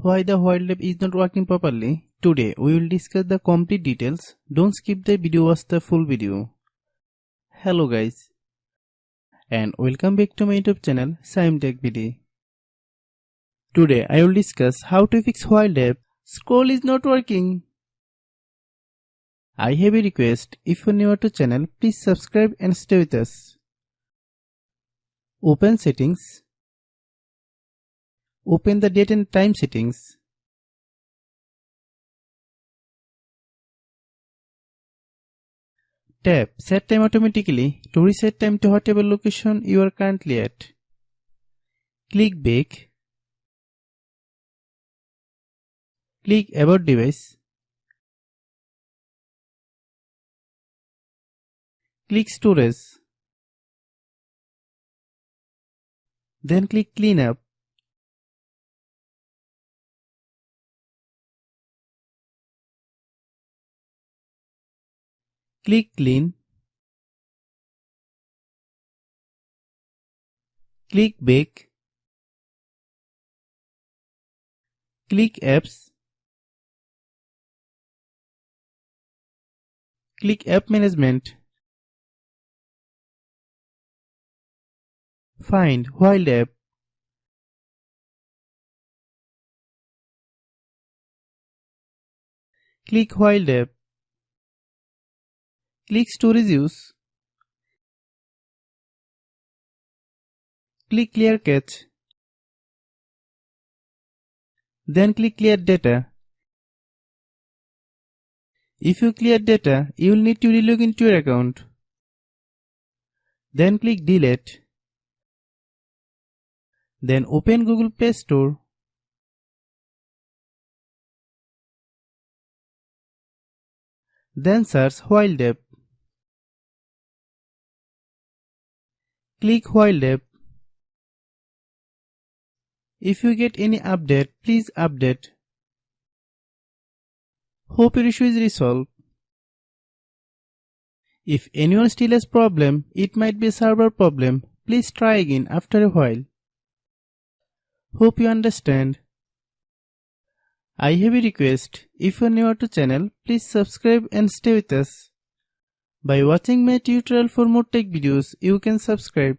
Why the while app is not working properly? Today we will discuss the complete details. Don't skip the video, watch the full video. Hello guys and welcome back to my YouTube channel Shaem Tech BD. Today I will discuss how to fix while app scroll is not working. I have a request, if you are new to channel please subscribe and stay with us. Open settings. Open the date and time settings. Tap Set Time automatically to reset time to whatever location you are currently at. Click Back. Click About Device. Click Storage. Then click Cleanup. Click Clean. Click Back. Click Apps. Click App Management. Find While app. Click While app. Click Storage Use. Click Clear Cache. Then click Clear Data. If you clear data, you will need to relog into your account. Then click Delete. Then open Google Play Store. Then search While app. Click While app. If you get any update, please update. Hope your issue is resolved. If anyone still has problem, it might be a server problem. Please try again after a while. Hope you understand. I have a request. If you are new to channel, please subscribe and stay with us. By watching my tutorial for more tech videos, you can subscribe.